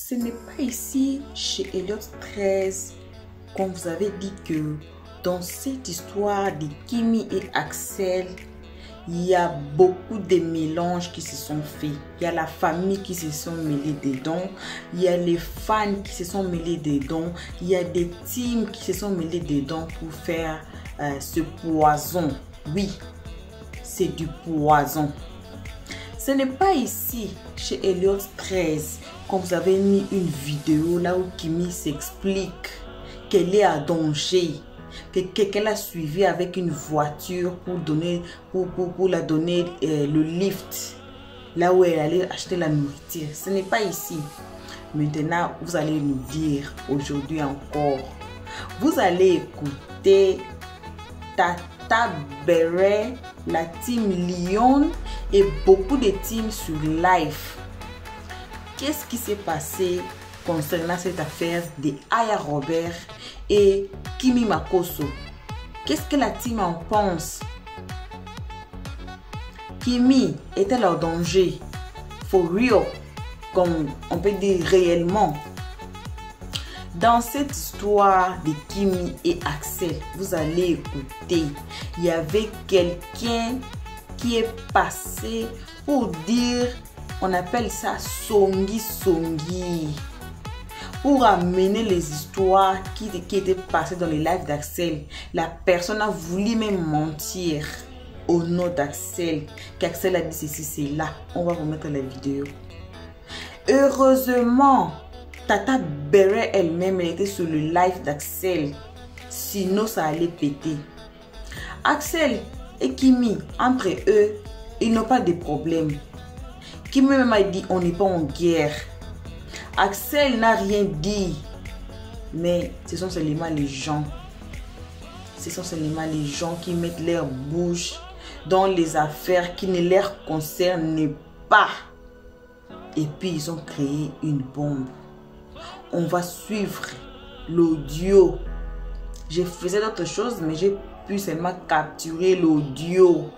ce n'est pas ici chez Elliot 13 qu'on vous avait dit que dans cette histoire de Kimi et Axel, il y a beaucoup de mélanges qui se sont faits. Il y a la famille qui se sont mêlés dedans. Il y a les fans qui se sont mêlés dedans. Il y a des teams qui se sont mêlés dedans pour faire ce poison. Oui, c'est du poison. Ce n'est pas ici, chez Elliot 13, quand vous avez mis une vidéo là où Kimi s'explique qu'elle est à danger, qu'elle a suivi avec une voiture pour la donner le lift, là où elle allait acheter la nourriture. Ce n'est pas ici. Maintenant, vous allez nous dire aujourd'hui encore. Vous allez écouter Tata Beret, la team Lyon et beaucoup de teams sur live. Qu'est-ce qui s'est passé concernant cette affaire de Aya Robert et Kimi Makosso? Qu'est-ce que la team en pense? Kimi est-elle en danger? For real, comme on peut dire réellement. Dans cette histoire de Kimi et Axel, vous allez écouter, il y avait quelqu'un qui est passé pour dire, on appelle ça songi songi, pour amener les histoires qui étaient passées dans les lives d'Axel. La personne a voulu même mentir au nom d'Axel, qu'Axel a dit ceci, c'est là. On va remettre la vidéo. Heureusement, Tata Beret elle-même, elle était sur le live d'Axel. Sinon, ça allait péter. Axel et Kimi, entre eux, ils n'ont pas de problème. Kimi même a dit, on n'est pas en guerre. Axel n'a rien dit. Mais ce sont seulement les gens. Ce sont seulement les gens qui mettent leur bouche dans les affaires qui ne leur concernent pas. Et puis, ils ont créé une bombe. On va suivre l'audio. J'ai fait d'autres choses, mais j'ai pu seulement capturer l'audio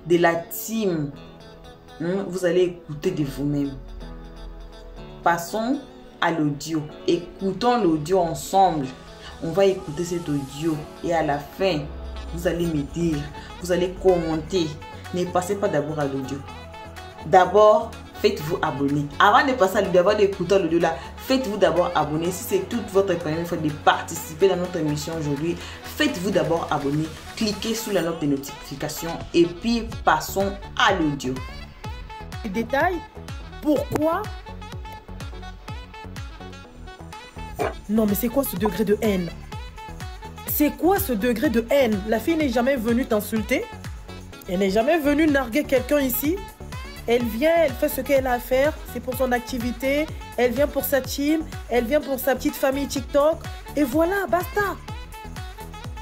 de la team. Vous allez écouter de vous-même. Passons à l'audio. Écoutons l'audio ensemble. On va écouter cet audio. Et à la fin, vous allez me dire, vous allez commenter. Ne passez pas d'abord à l'audio. D'abord, faites-vous abonner. Avant de passer à l'audio, avant d'écouter l'audio là, faites-vous d'abord abonner. Si c'est toute votre première fois de participer dans notre émission aujourd'hui, faites-vous d'abord abonner. Cliquez sur la note de notification et puis passons à l'audio. Détails, pourquoi? Non mais c'est quoi ce degré de haine? C'est quoi ce degré de haine? La fille n'est jamais venue t'insulter. Elle n'est jamais venue narguer quelqu'un ici. Elle vient, elle fait ce qu'elle a à faire. C'est pour son activité. Elle vient pour sa team. Elle vient pour sa petite famille TikTok. Et voilà, basta.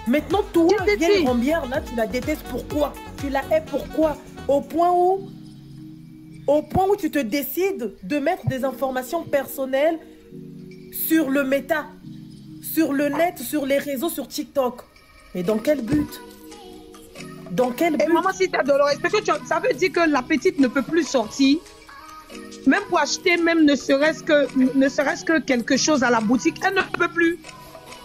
Maintenant, toi, vieille rombière, là, tu la détestes. Pourquoi? Tu la hais pourquoi? Au point où tu te décides de mettre des informations personnelles sur le méta, sur le net, sur les réseaux, sur TikTok. Mais dans quel but? Dans quel but? Et maman, si tu as de l'or, est-ce que ça veut dire que la petite ne peut plus sortir? Même pour acheter, même ne serait-ce que quelque chose à la boutique, elle ne peut plus.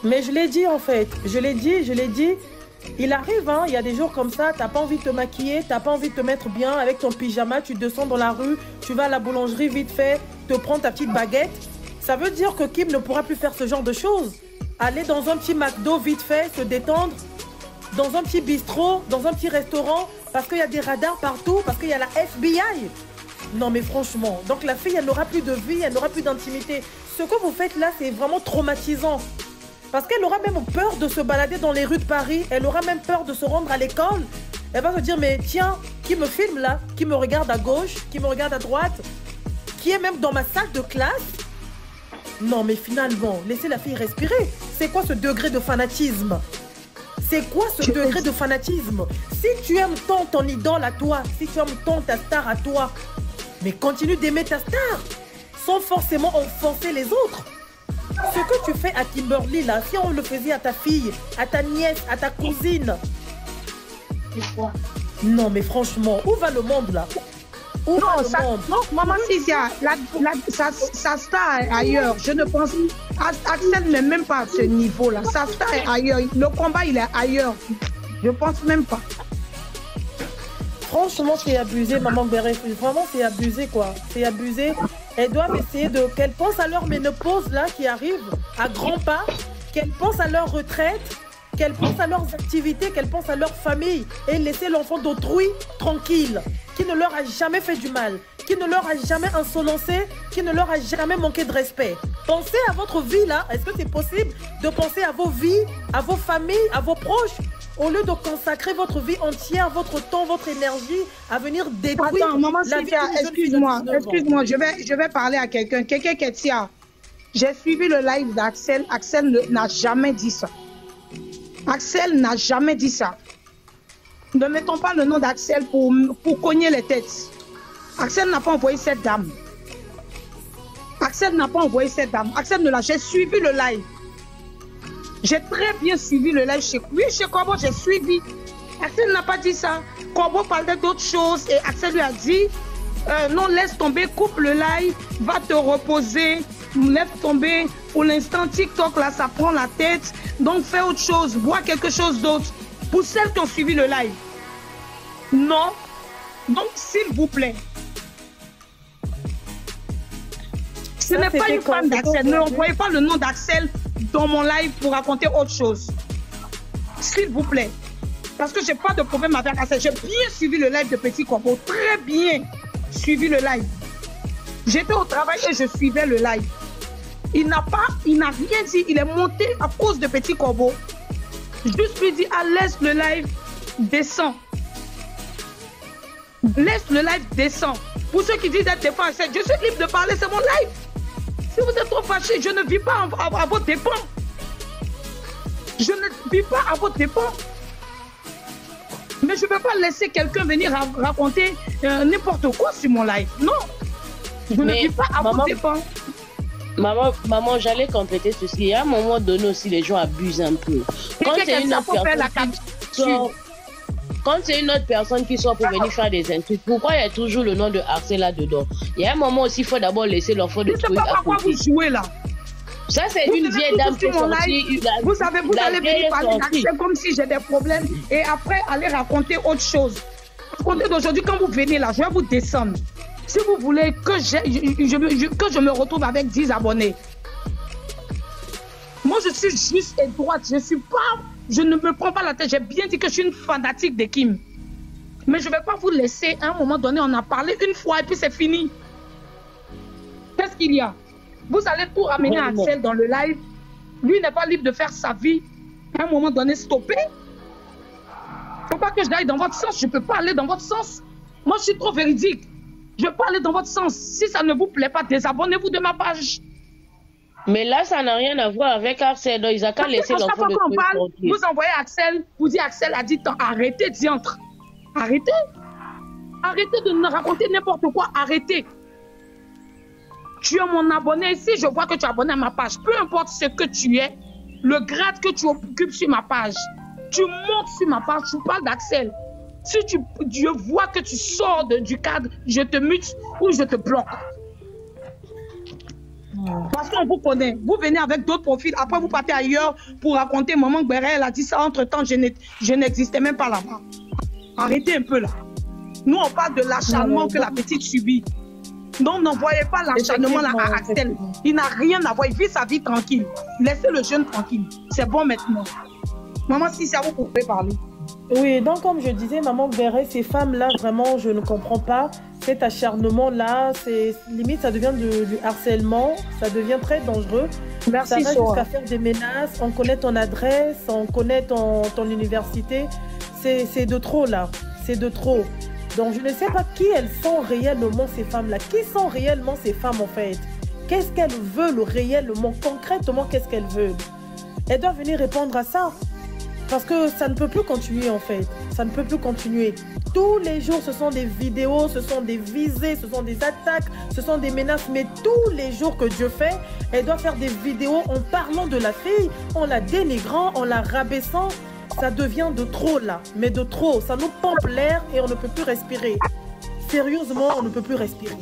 Mais je l'ai dit en fait, je l'ai dit. Il arrive, hein, il y a des jours comme ça, t'as pas envie de te maquiller, t'as pas envie de te mettre bien avec ton pyjama, tu descends dans la rue, tu vas à la boulangerie vite fait, te prends ta petite baguette. Ça veut dire que Kim ne pourra plus faire ce genre de choses. Aller dans un petit McDo vite fait, se détendre, dans un petit bistrot, dans un petit restaurant, parce qu'il y a des radars partout, parce qu'il y a la FBI. Non mais franchement, donc la fille, elle n'aura plus de vie, elle n'aura plus d'intimité. Ce que vous faites là, c'est vraiment traumatisant. Parce qu'elle aura même peur de se balader dans les rues de Paris. Elle aura même peur de se rendre à l'école. Elle va se dire, mais tiens, qui me filme là? Qui me regarde à gauche? Qui me regarde à droite? Qui est même dans ma salle de classe? Non, mais finalement, laissez la fille respirer. C'est quoi ce degré de fanatisme? C'est quoi ce degré de fanatisme? Si tu aimes tant ton idole à toi, si tu aimes tant ta star à toi, mais continue d'aimer ta star, sans forcément enfoncer les autres. Ce que tu fais à Kimberly, là, si on le faisait à ta fille, à ta nièce, à ta cousine. Non, mais franchement, où va le monde, là? Ouvre Non, le ça, monde. non, maman Cynthia, sa star est ailleurs. Je ne pense Axel n'est même pas à ce niveau-là. Sa star est ailleurs. Le combat, il est ailleurs. Je pense même pas. Franchement, c'est abusé, maman Béré. Vraiment, c'est abusé, quoi. C'est abusé. Elles doivent essayer de... Qu'elles pensent à leur ménopause, là, qui arrive à grands pas. Qu'elles pensent à leur retraite. Qu'elles pensent à leurs activités. Qu'elles pensent à leur famille. Et laisser l'enfant d'autrui tranquille. Qui ne leur a jamais fait du mal. Qui ne leur a jamais insolencé. Qui ne leur a jamais manqué de respect. Pensez à votre vie, là. Est-ce que c'est possible de penser à vos vies, à vos familles, à vos proches, au lieu de consacrer votre vie entière, votre temps, votre énergie à venir détruire Attends, maman la vie Cynthia, d'une jeune fille de 19 ans. excuse-moi, je vais parler à quelqu'un. Quelqu'un qui est Tia. J'ai suivi le live d'Axel. Axel n'a jamais dit ça. Axel n'a jamais dit ça. Ne mettons pas le nom d'Axel pour cogner les têtes. Axel n'a pas envoyé cette dame. Axel n'a pas envoyé cette dame. Axel ne l'a. J'ai suivi le live. J'ai très bien suivi le live chez lui. Chez Corbeau, j'ai suivi. Axel n'a pas dit ça. Corbeau parlait d'autres choses et Axel lui a dit non, laisse tomber, coupe le live, va te reposer, laisse tomber. Pour l'instant, TikTok, là, ça prend la tête. Donc, fais autre chose, vois quelque chose d'autre. Pour celles qui ont suivi le live. Non. Donc, s'il vous plaît. Ce n'est pas une femme d'Axel. Ne envoyez pas le nom d'Axel dans mon live pour raconter autre chose. S'il vous plaît. Parce que je n'ai pas de problème avec Axel. J'ai bien suivi le live de Petit Corbeau. Très bien suivi le live. J'étais au travail et je suivais le live. Il n'a rien dit. Il est monté à cause de Petit Corbeau. Juste lui dit, ah, laisse le live descend. Laisse le live descend. Pour ceux qui disent d'être des fois, je suis libre de parler, c'est mon live. Si vous êtes trop fâchés, je ne vis pas à vos dépens. Je ne vis pas à vos dépens. Mais je ne peux pas laisser quelqu'un venir raconter n'importe quoi sur mon live. Non. Je ne vis pas à vos dépens. Maman, j'allais compléter ceci. À un moment donné aussi, les gens abusent un peu. Quand c'est une autre personne qui sort pour venir faire des insultes, pourquoi il y a toujours le nom de Axel là-dedans? Il y a un moment aussi, il faut d'abord laisser l'enfant de truc à côté. Je ne sais pas pourquoi vous jouez là. Ça, c'est une vieille dame qui est sortie. Vous savez, vous allez venir parler d'Axel comme si j'ai des problèmes et après aller raconter autre chose. Racontez d'aujourd'hui, quand vous venez là, je vais vous descendre. Si vous voulez que je me retrouve avec 10 abonnés. Moi, je suis juste et droite. Je ne me prends pas la tête. J'ai bien dit que je suis une fanatique de Kim. Mais je ne vais pas vous laisser. À un moment donné, on a parlé une fois et puis c'est fini. Qu'est-ce qu'il y a? Vous allez tout ramener à Axel dans le live. Lui n'est pas libre de faire sa vie. À un moment donné, stopper. Il ne faut pas que je aille dans votre sens. Je ne peux pas aller dans votre sens. Moi, je suis trop véridique. Je peux aller dans votre sens. Si ça ne vous plaît pas, désabonnez-vous de ma page. Mais là, ça n'a rien à voir avec Axel. Donc, ils n'ont qu'à laisser l'enfant de truc tranquille. Vous envoyez Axel, vous dites Axel a dit arrêtez diantre. Arrêtez. Arrêtez de me raconter n'importe quoi. Arrêtez. Tu es mon abonné. Si je vois que tu es abonné à ma page, peu importe ce que tu es, le grade que tu occupes sur ma page, tu montes sur ma page, tu parles d'Axel. Si je vois que tu sors du cadre, je te mute ou je te bloque. Parce qu'on vous connaît. Vous venez avec d'autres profils. Après, vous partez ailleurs pour raconter Maman Gbéré, elle a dit ça. Entre-temps, je n'existais même pas là-bas. Arrêtez un peu là. Nous, on parle de l'acharnement que la petite subit. Donc, n'envoyez pas l'acharnement là à Axel. Il n'a rien à voir. Il vit sa vie tranquille. Laissez le jeune tranquille. C'est bon maintenant. Maman, si ça vous pouvez parler. Oui, donc comme je disais, Maman Gbéré, ces femmes-là, vraiment, je ne comprends pas. Cet acharnement-là, c'est limite, ça devient du harcèlement, ça devient très dangereux. Merci, ça va jusqu'à faire des menaces, on connaît ton adresse, on connaît ton université. C'est de trop, là. C'est de trop. Donc, je ne sais pas qui elles sont réellement, ces femmes-là. Qui sont réellement ces femmes, en fait? Qu'est-ce qu'elles veulent réellement? Concrètement, qu'est-ce qu'elles veulent? Elles doivent venir répondre à ça. Parce que ça ne peut plus continuer, en fait. Ça ne peut plus continuer. Tous les jours, ce sont des vidéos, ce sont des visées, ce sont des attaques, ce sont des menaces. Mais tous les jours que Dieu fait, elle doit faire des vidéos en parlant de la fille, en la dénigrant, en la rabaissant. Ça devient de trop, là. Mais de trop. Ça nous pompe l'air et on ne peut plus respirer. sérieusement, on ne peut plus respirer.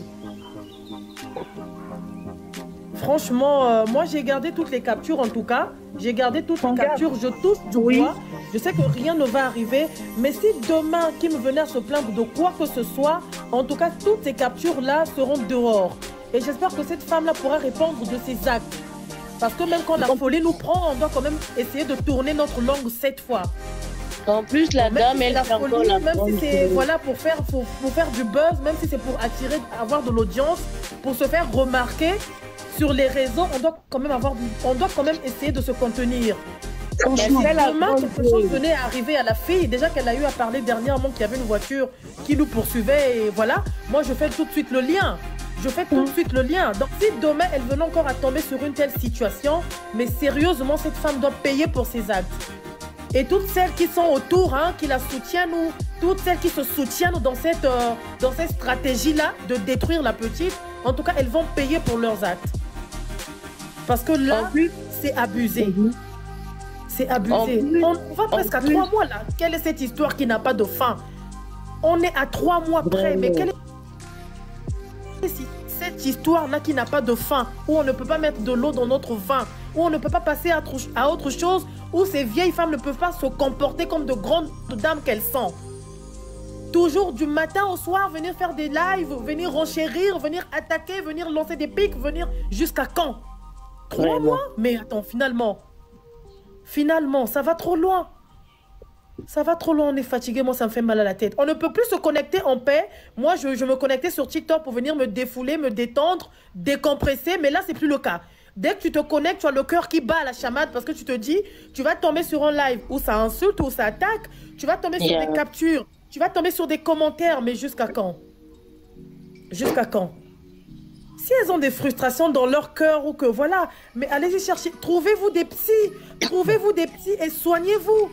Franchement, moi j'ai gardé toutes les captures en tout cas. J'ai gardé toutes les captures, je touche du bois. Je sais que rien ne va arriver. Mais si demain Kim venait à se plaindre de quoi que ce soit, en tout cas toutes ces captures-là seront dehors. Et j'espère que cette femme-là pourra répondre de ses actes. Parce que même quand la folie nous prend, on doit quand même essayer de tourner notre langue 7 fois. En plus, la dame, elle fait encore la même si c'est voilà, pour faire du buzz, même si c'est pour attirer, avoir de l'audience, pour se faire remarquer sur les réseaux, on doit quand même essayer de se contenir. Franchement, demain, quelque chose venait à arriver à la fille, déjà qu'elle a eu à parler dernièrement qu'il y avait une voiture qui nous poursuivait, et voilà, moi je fais tout de suite le lien. Donc si demain elle venait encore à tomber sur une telle situation, mais sérieusement, cette femme doit payer pour ses actes. Et toutes celles qui sont autour, hein, qui la soutiennent, ou toutes celles qui se soutiennent dans cette stratégie-là de détruire la petite, en tout cas, elles vont payer pour leurs actes. Parce que là, c'est abusé. C'est abusé. On va presque à 3 mois là. Quelle est cette histoire qui n'a pas de fin? On est à 3 mois près, mais quelle est cette histoire-là qui n'a pas de fin, où on ne peut pas mettre de l'eau dans notre vin, où on ne peut pas passer à autre chose, où ces vieilles femmes ne peuvent pas se comporter comme de grandes dames qu'elles sont. Toujours du matin au soir, venir faire des lives, venir renchérir, venir attaquer, venir lancer des pics, venir jusqu'à quand? 3 mois? Mais attends, finalement, ça va trop loin. Ça va trop loin, on est fatigué, moi ça me fait mal à la tête. On ne peut plus se connecter en paix. Moi, je me connectais sur TikTok pour venir me défouler, me détendre, décompresser, mais là, c'est plus le cas. Dès que tu te connectes, tu as le cœur qui bat à la chamade parce que tu te dis, tu vas tomber sur un live où ça insulte, où ça attaque, tu vas tomber sur des captures, tu vas tomber sur des commentaires, mais jusqu'à quand? Jusqu'à quand? Si elles ont des frustrations dans leur cœur ou que voilà, mais allez-y chercher, trouvez-vous des psys et soignez-vous.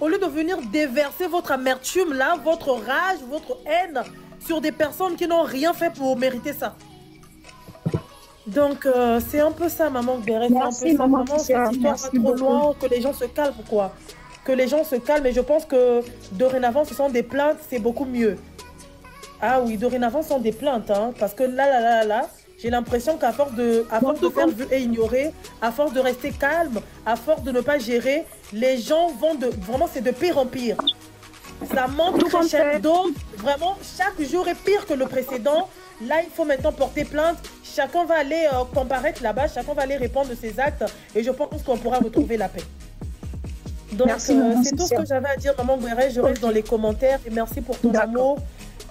Au lieu de venir déverser votre amertume là, votre rage, votre haine sur des personnes qui n'ont rien fait pour mériter ça. Donc, c'est un peu ça, maman Gbéré. C'est un peu ça, maman. Cette histoire va trop loin, que les gens se calment, quoi. Que les gens se calment. Et je pense que dorénavant, ce sont des plaintes, c'est beaucoup mieux. Ah oui, dorénavant, ce sont des plaintes, hein. Parce que là, j'ai l'impression qu'à force de faire vu et ignorer, à force de rester calme, à force de ne pas gérer, les gens vont vraiment, c'est de pire en pire. Ça monte crescendo. Vraiment, chaque jour est pire que le précédent. Là, il faut maintenant porter plainte. Chacun va aller comparaître là-bas. Chacun va aller répondre de ses actes. Et je pense qu'on pourra retrouver la paix. Donc, c'est tout ce que j'avais à dire, maman Gbéré. Je reste dans les commentaires. Et merci pour ton amour.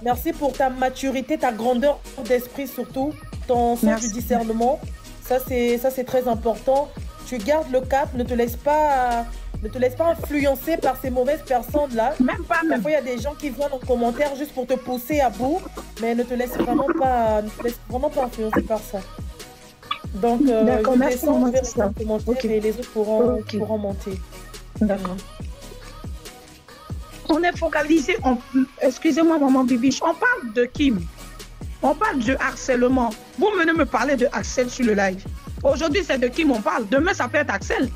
Merci pour ta maturité, ta grandeur d'esprit surtout. Ton sens du discernement. Ça, c'est très important. Tu gardes le cap. Ne te laisse pas influencer par ces mauvaises personnes-là. Même pas. Parfois, il y a des gens qui viennent en commentaire juste pour te pousser à bout, mais ne te laisse vraiment pas influencer par ça. Donc, je descends, je vais rester en commentaire et les autres pourront monter. D'accord. On est focalisé, excusez-moi maman Bibiche, on parle de Kim. On parle de harcèlement. Vous venez me parler de Axel sur le live. Aujourd'hui, c'est de Kim on parle. Demain, ça peut être Axel.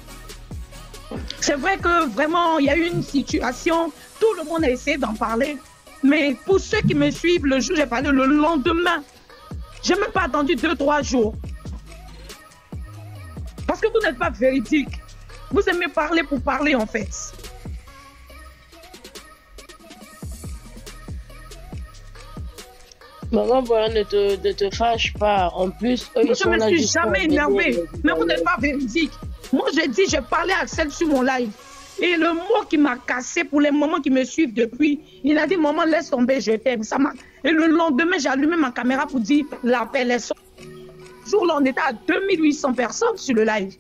C'est vrai que vraiment, il y a eu une situation, tout le monde a essayé d'en parler. Mais pour ceux qui me suivent, le jour, j'ai parlé le lendemain. Je n'ai même pas attendu 2-3 jours. Parce que vous n'êtes pas véridique. Vous aimez parler pour parler, en fait. Maman, voilà, ne te fâche pas. En plus, eux, ils sont là. Je ne me suis jamais énervée. Mais vous n'êtes pas véridique. Moi, j'ai dit, j'ai parlé à Axel sur mon live. Et le mot qui m'a cassé pour les moments qui me suivent depuis, il a dit, maman, laisse tomber, je t'aime. Et le lendemain, j'ai allumé ma caméra pour dire, l'appel est sorti. Ce jour-là, on était à 2800 personnes sur le live.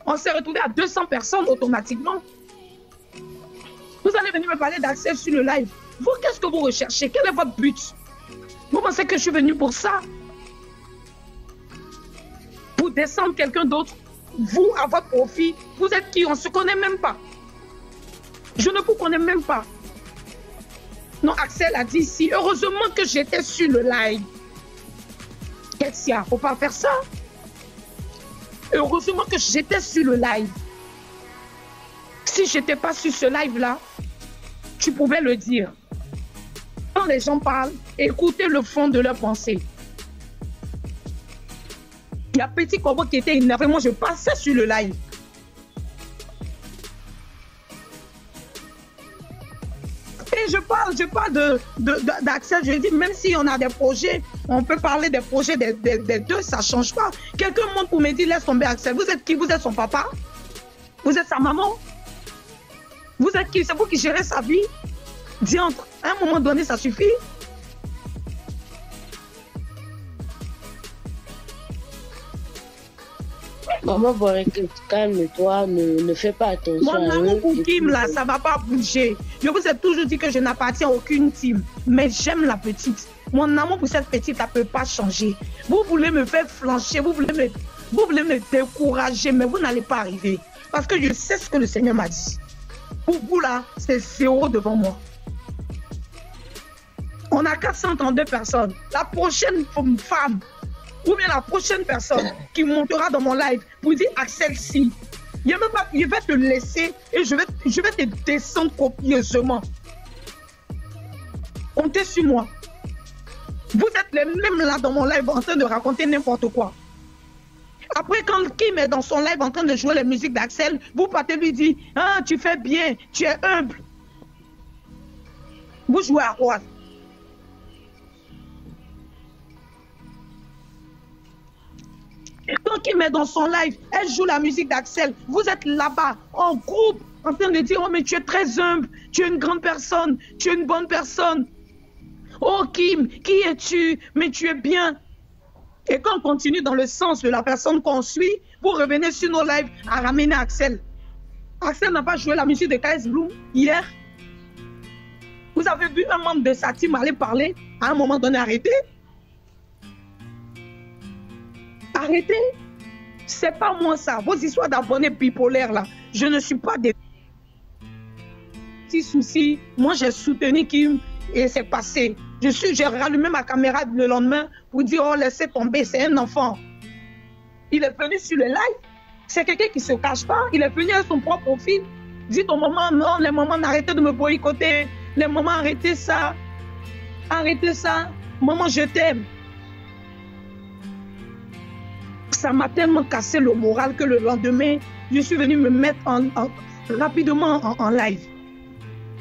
On s'est retrouvé à 200 personnes automatiquement. Vous allez venir me parler d'Axel sur le live. Vous, qu'est-ce que vous recherchez? Quel est votre but? Vous pensez que je suis venue pour ça? Pour descendre quelqu'un d'autre? Vous, à votre profit, vous êtes qui? On ne se connaît même pas. Je ne vous connais même pas. Non, Axel a dit si. Heureusement que j'étais sur le live. Qu'est-ce qu'il y a? Faut pas faire ça. Heureusement que j'étais sur le live. Si je n'étais pas sur ce live-là, tu pouvais le dire. Quand quand les gens parlent, écoutez le fond de leur pensée. Il y a Petit Corbeau qui était énervé. Moi, je passais sur le live. Et je parle d'Axel. Je dis, même si on a des projets, on peut parler des projets des deux, ça ne change pas. Quelqu'un monte pour me dire, laisse tomber Axel. Vous êtes qui? Vous êtes son papa? Vous êtes sa maman? Vous êtes qui? C'est vous qui gérez sa vie? Diantre, à un moment donné, ça suffit. Maman, calme-toi, ne fais pas attention. Mon amour pour Kim, là, ça ne va pas bouger. Je vous ai toujours dit que je n'appartiens à aucune team, mais j'aime la petite. Mon amour pour cette petite, ça ne peut pas changer. Vous voulez me faire flancher, vous voulez me décourager, mais vous n'allez pas arriver. Parce que je sais ce que le Seigneur m'a dit. Pour vous, là, c'est zéro devant moi. On a 432 personnes. La prochaine femme, ou bien la prochaine personne qui montera dans mon live pour dire Axel si. Il y a même pas, je vais te laisser et je vais te descendre copieusement. Comptez sur moi. Vous êtes les mêmes là dans mon live en train de raconter n'importe quoi. Après, quand Kim est dans son live en train de jouer les musiques d'Axel, vous partez lui dire ah, tu fais bien, tu es humble. Vous jouez à quoi? Et quand Kim est dans son live, elle joue la musique d'Axel. Vous êtes là-bas, en groupe, en train de dire oh, mais tu es très humble, tu es une grande personne, tu es une bonne personne. Oh Kim, qui es-tu? Mais tu es bien. Et quand on continue dans le sens de la personne qu'on suit, vous revenez sur nos lives à ramener Axel. Axel n'a pas joué la musique de KS Bloom hier. Vous avez vu un membre de sa team aller parler, à un moment donné arrêter. Arrêtez. C'est pas moi ça. Vos histoires d'abonnés bipolaires là, je ne suis pas des petits soucis. Moi j'ai soutenu Kim et c'est passé. J'ai rallumé ma caméra le lendemain pour dire oh laissez tomber, c'est un enfant. Il est venu sur le live. C'est quelqu'un qui ne se cache pas. Il est venu à son propre profil. Dites aux mamans non, les mamans arrêtez de me boycotter. Les mamans arrêtez ça. Arrêtez ça. Maman je t'aime. Ça m'a tellement cassé le moral que le lendemain, je suis venue me mettre rapidement en live.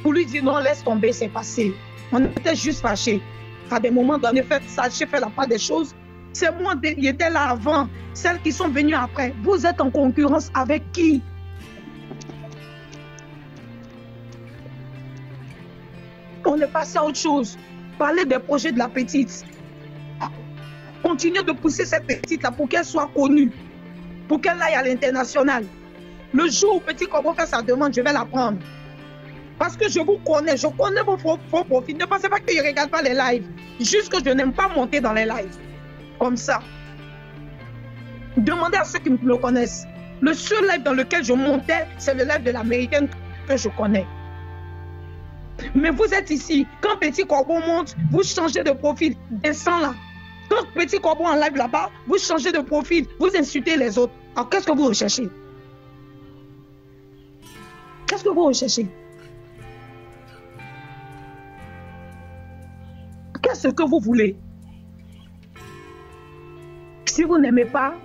Pour lui dire non, laisse tomber, c'est passé. On était juste fâchés. À des moments donnés, j'ai fait la part des choses. C'est moi qui étais là avant, celles qui sont venues après. Vous êtes en concurrence avec qui? On est passé à autre chose. Parler des projets de la petite. Continuez de pousser cette petite-là pour qu'elle soit connue, pour qu'elle aille à l'international. Le jour où Petit Corbeau fait sa demande, je vais la prendre. Parce que je vous connais, je connais vos faux profils. Ne pensez pas que je ne regarde pas les lives. Juste que je n'aime pas monter dans les lives. Comme ça. Demandez à ceux qui me connaissent. Le seul live dans lequel je montais, c'est le live de l'américaine que je connais. Mais vous êtes ici. Quand Petit Corbeau monte, vous changez de profil. Descends là. Quand Petit Corbeau en live là-bas, vous changez de profil, vous insultez les autres. Alors qu'est-ce que vous recherchez? Qu'est-ce que vous recherchez? Qu'est-ce que vous voulez? Si vous n'aimez pas,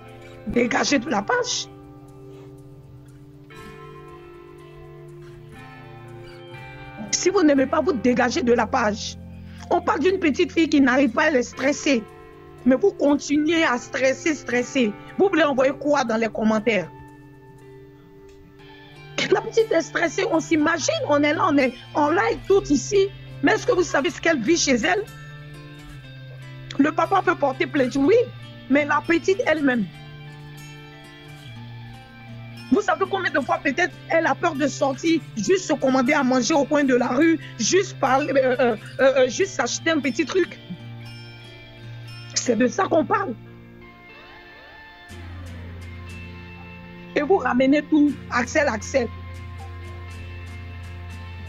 dégagez de la page. Si vous n'aimez pas, vous dégagez de la page. On parle d'une petite fille qui n'arrive pas, elle est stressée. Mais vous continuez à stresser. Vous voulez envoyer quoi dans les commentaires? La petite est stressée, on s'imagine, on est là, on est en live tout ici. Mais est-ce que vous savez ce qu'elle vit chez elle? Le papa peut porter plainte, oui, mais la petite elle-même. Vous savez combien de fois peut-être elle a peur de sortir, juste se commander à manger au coin de la rue, juste parler, juste acheter un petit truc. C'est de ça qu'on parle. Et vous ramenez tout, Axel.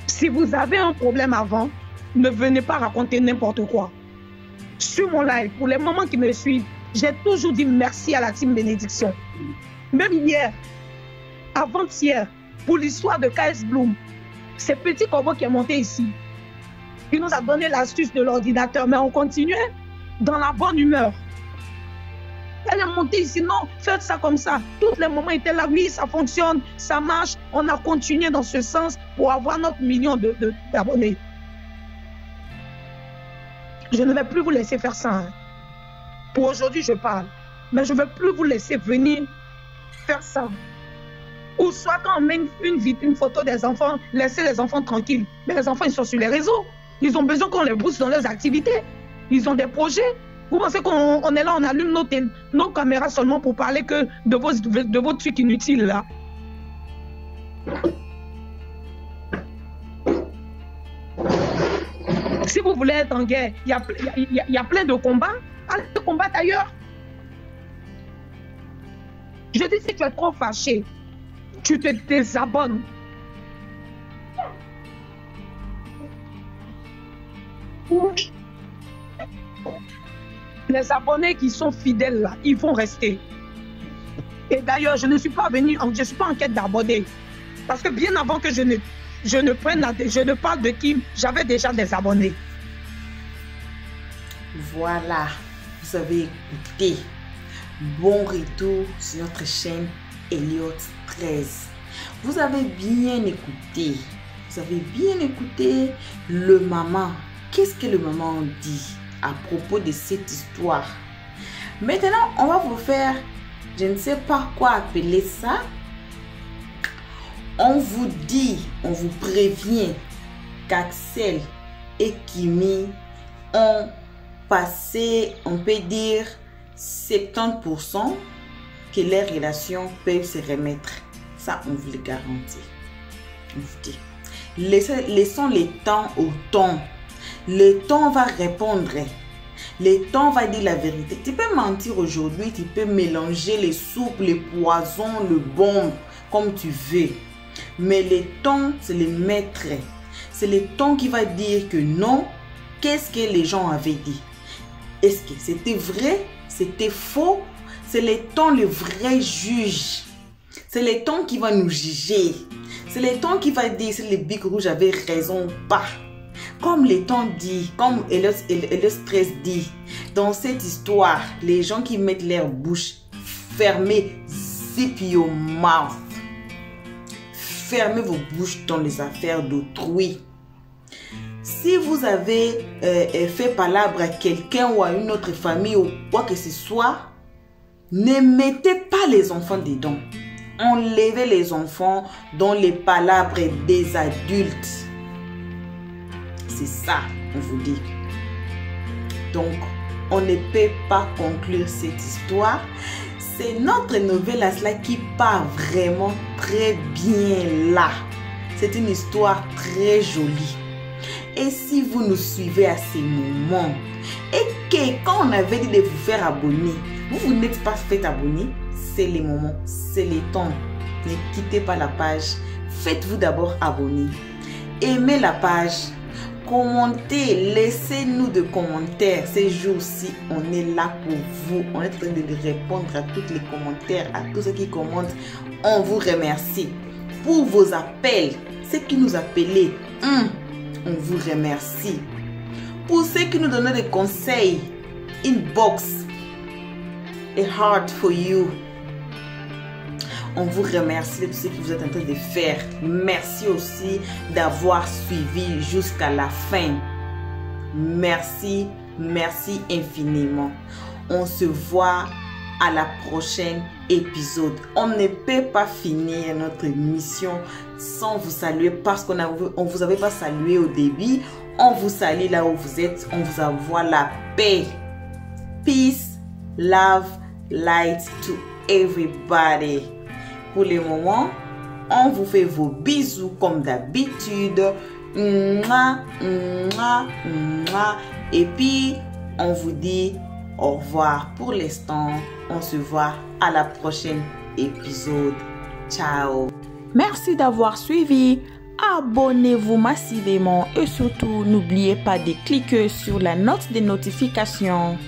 Si vous avez un problème avant, ne venez pas raconter n'importe quoi. Sur mon live, pour les mamans qui me suivent, j'ai toujours dit merci à la team Bénédiction. Même hier, avant-hier, pour l'histoire de KS Bloom, c'est Petit Corbeau qui est monté ici. Il nous a donné l'astuce de l'ordinateur, mais on continuait dans la bonne humeur. Elle est montée ici, non, faites ça comme ça. Tous les moments étaient là, oui, ça fonctionne, ça marche. On a continué dans ce sens pour avoir notre million d'abonnés. Je ne vais plus vous laisser faire ça. Hein. Pour aujourd'hui, je parle. Mais je ne vais plus vous laisser venir faire ça. Ou soit quand on met une photo des enfants, laissez les enfants tranquilles. Mais les enfants, ils sont sur les réseaux. Ils ont besoin qu'on les booste dans leurs activités. Ils ont des projets. Vous pensez qu'on est là, on allume nos caméras seulement pour parler que de vos trucs inutiles là? Si vous voulez être en guerre, il y a plein de combats. Allez combattre ailleurs. Je dis, si tu es trop fâché, tu te désabonnes. Les abonnés qui sont fidèles là, ils vont rester. Et d'ailleurs, je ne suis pas en quête d'abonnés. Parce que bien avant que je ne parle de Kim, j'avais déjà des abonnés. Voilà, vous avez écouté. Bon retour sur notre chaîne Elliott 13. Vous avez bien écouté. Vous avez bien écouté le maman. Qu'est-ce que le maman dit à propos de cette histoire? Maintenant, on va vous faire, je ne sais pas quoi appeler ça. On vous dit, on vous prévient qu'Axel et Kimi ont passé, on peut dire, 70% que les relations peuvent se remettre. Ça, on vous le garantit. On vous dit. Laissons le temps au temps. Le temps va répondre. Le temps va dire la vérité. Tu peux mentir aujourd'hui, tu peux mélanger les soupes, les poisons, le bombe, comme tu veux. Mais le temps, c'est le maître. C'est le temps qui va dire que non. Qu'est-ce que les gens avaient dit? Est-ce que c'était vrai? C'était faux? C'est le temps le vrai juge. C'est le temps qui va nous juger. C'est le temps qui va dire si les bics rouges avaient raison ou pas. Comme le temps dit, comme Elliott 13 dit, dans cette histoire, les gens qui mettent leur bouche fermée, zip your mouth. Fermez vos bouches dans les affaires d'autrui. Si vous avez fait palabre à quelqu'un ou à une autre famille ou quoi que ce soit, ne mettez pas les enfants dedans. Enlevez les enfants dans les palabres des adultes. C'est ça, on vous dit. Donc, on ne peut pas conclure cette histoire. C'est notre nouvelle à cela qui part vraiment très bien là. C'est une histoire très jolie. Et si vous nous suivez à ces moments, et que quand on avait dit de vous faire abonner, vous n'êtes pas fait abonner, c'est le moment, c'est le temps. Ne quittez pas la page. Faites-vous d'abord abonner. Aimez la page. Commentez, laissez-nous des commentaires. Ces jours-ci, on est là pour vous. On est en train de répondre à tous les commentaires, à tous ceux qui commentent. On vous remercie pour vos appels. Ceux qui nous appelaient, on vous remercie. Pour ceux qui nous donnaient des conseils, inbox, a heart for you. On vous remercie de tout ce que vous êtes en train de faire. Merci aussi d'avoir suivi jusqu'à la fin. Merci, merci infiniment. On se voit à la prochaine épisode. On ne peut pas finir notre mission sans vous saluer parce qu'on vous avait pas salué au début. On vous salue là où vous êtes. On vous envoie la paix. Peace, love, light to everybody. Pour le moment, on vous fait vos bisous comme d'habitude. Et puis, on vous dit au revoir pour l'instant. On se voit à la prochaine épisode. Ciao. Merci d'avoir suivi. Abonnez-vous massivement et surtout, n'oubliez pas de cliquer sur la note de notification.